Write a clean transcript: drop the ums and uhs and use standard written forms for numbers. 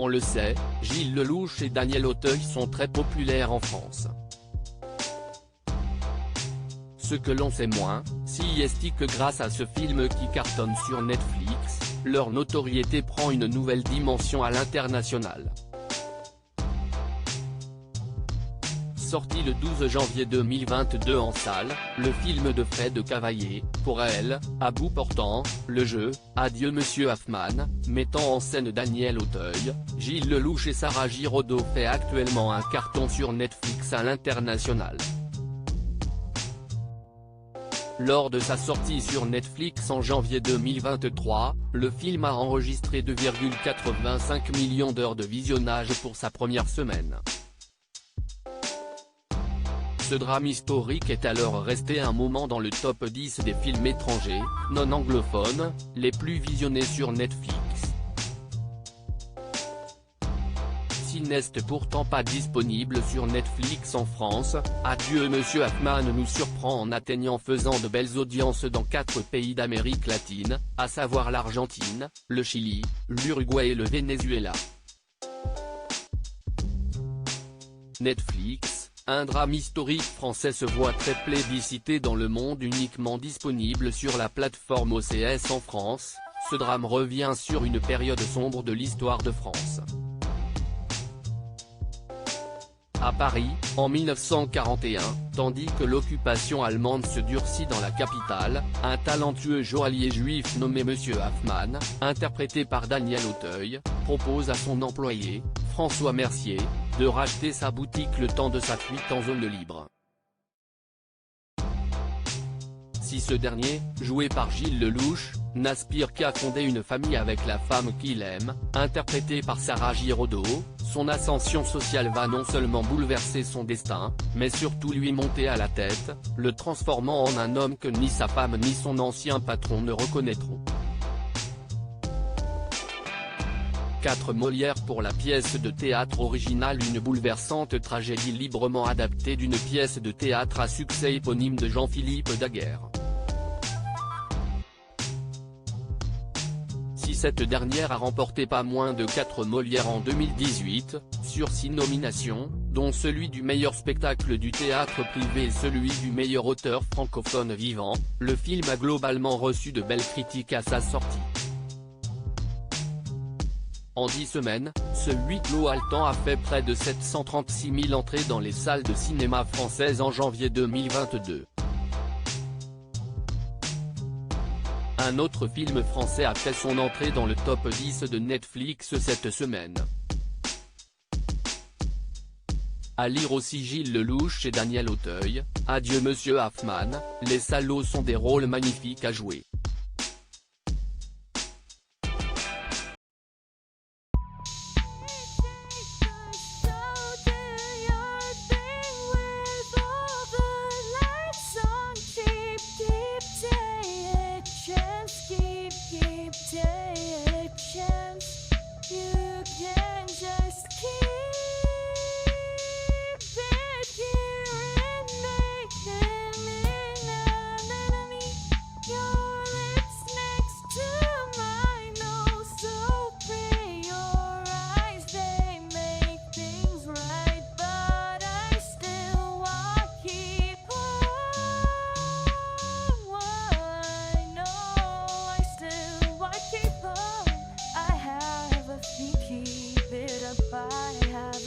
On le sait, Gilles Lellouche et Daniel Auteuil sont très populaires en France. Ce que l'on sait moins, c'est que grâce à ce film qui cartonne sur Netflix, leur notoriété prend une nouvelle dimension à l'international. Sorti le 12 janvier 2022 en salle, le film de Fred Cavaillé, Pour elle, à bout portant, le jeu, Adieu Monsieur Hoffman, mettant en scène Daniel Auteuil, Gilles Lellouche et Sarah Giraudot fait actuellement un carton sur Netflix à l'international. Lors de sa sortie sur Netflix en janvier 2023, le film a enregistré 2,85 millions d'heures de visionnage pour sa première semaine. Ce drame historique est alors resté un moment dans le top 10 des films étrangers, non anglophones, les plus visionnés sur Netflix. S'il n'est pourtant pas disponible sur Netflix en France, Adieu Monsieur Hoffman nous surprend en atteignant faisant de belles audiences dans 4 pays d'Amérique latine, à savoir l'Argentine, le Chili, l'Uruguay et le Venezuela. Netflix, un drame historique français se voit très plébiscité dans le monde, uniquement disponible sur la plateforme OCS en France. Ce drame revient sur une période sombre de l'histoire de France. À Paris, en 1941, tandis que l'occupation allemande se durcit dans la capitale, un talentueux joaillier juif nommé Monsieur Hoffman, interprété par Daniel Auteuil, propose à son employé, François Mercier, de racheter sa boutique le temps de sa fuite en zone libre. Si ce dernier, joué par Gilles Lellouche, n'aspire qu'à fonder une famille avec la femme qu'il aime, interprétée par Sarah Giraudot, son ascension sociale va non seulement bouleverser son destin, mais surtout lui monter à la tête, le transformant en un homme que ni sa femme ni son ancien patron ne reconnaîtront. 4 Molière pour la pièce de théâtre originale. Une bouleversante tragédie librement adaptée d'une pièce de théâtre à succès éponyme de Jean-Philippe Daguerre. Si cette dernière a remporté pas moins de 4 Molières en 2018, sur 6 nominations, dont celui du meilleur spectacle du théâtre privé et celui du meilleur auteur francophone vivant, le film a globalement reçu de belles critiques à sa sortie. En 10 semaines, ce huis clos haletant a fait près de 736 000 entrées dans les salles de cinéma françaises en janvier 2022. Un autre film français a fait son entrée dans le top 10 de Netflix cette semaine. À lire aussi Gilles Lellouche et Daniel Auteuil, Adieu Monsieur Hoffman, les salauds sont des rôles magnifiques à jouer. Keep it up, I have